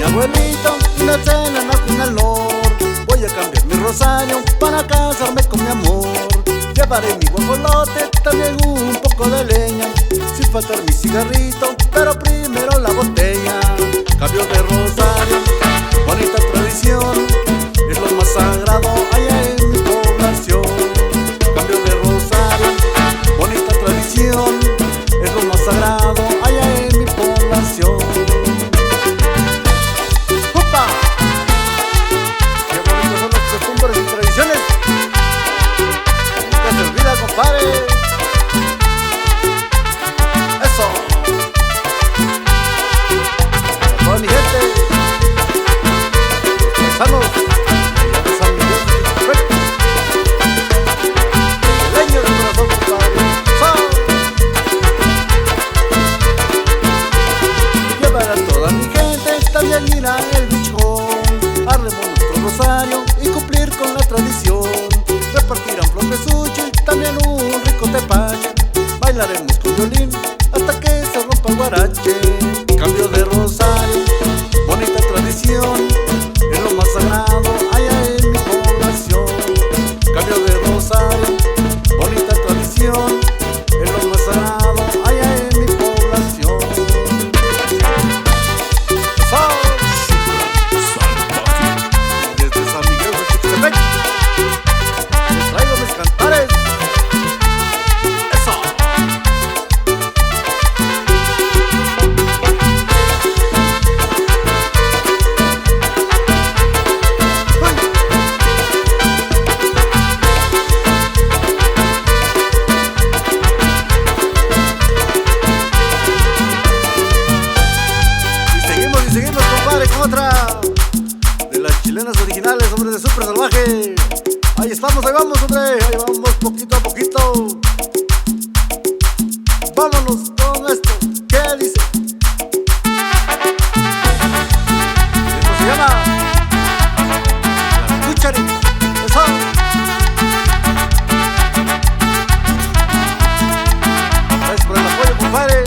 abuelito, una cena en honor. Voy a cambiar mi rosario para casarme con mi amor. Llevaré mi guajolote, también un poco de leña, sin faltar mi cigarrito, pero primero la botella. Cambio de rosario, bonita tradición, es lo más sagrado allá en mi población. Cambio de rosario, bonita tradición, es lo más sagrado allá en mi población. ¡Upa! ¡Qué bonitos son las costumbres y tradiciones! ¡Nunca se olvida, compadre! ¡Eso! ¡Para toda mi gente! ¡Paisanos! ¡De San Miguel de Tuxtepec! ¡Leño de corazón, compadre! ¡Sao! Llevar a toda mi gente, también irá el bichón. Arremos nuestro rosario y cumplir con la tradición. Repartirán floresuchi, también un rico tepache. Bailaremos con violín hasta que se rompa el guarache. Cambio de rosario, bonita tradición, es lo más sagrado allá en mi población. Cambio de rosario, bonita tradición, es lo más sagrado allá en mi población. Desde San Miguel de Tuxtepec les traigo mis cantares. ¡Eso! Y seguimos, compadre, con otra de las chilenas originales, hombre, de Súper Salvaje. Ahí estamos, ahí vamos, hombre, ahí vamos poquito a poquito. Vámonos con esto, ¿qué dice? Esto se llama La Cucharita. Eso. Gracias por el apoyo, compadre.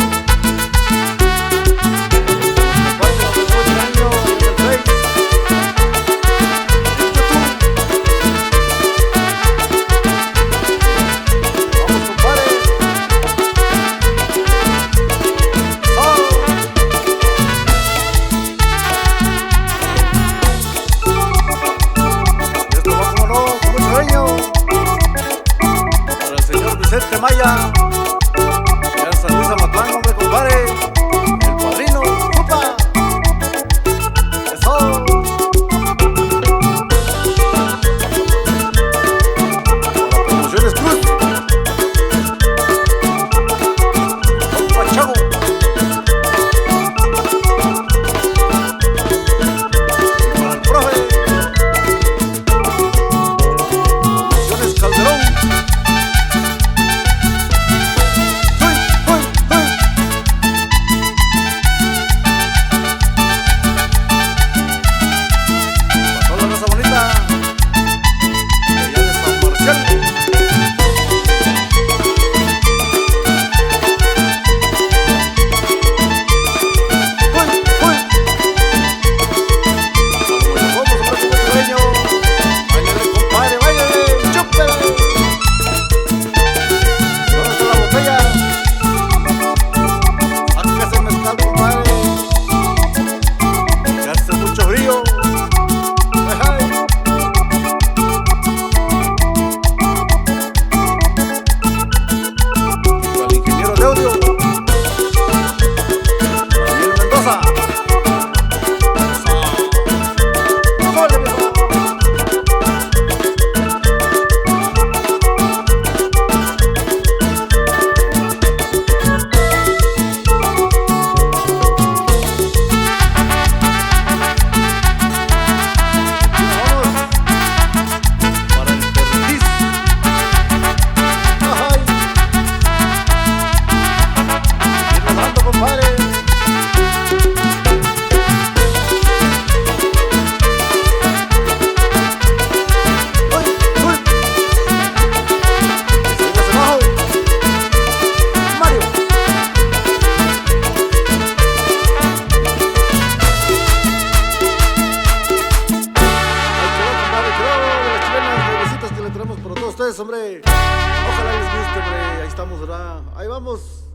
pues, hombre. Ojalá les guste, hombre. Ahí estamos, ¿verdad? Ahí vamos.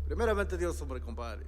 Primeramente Dios, hombre, compadre.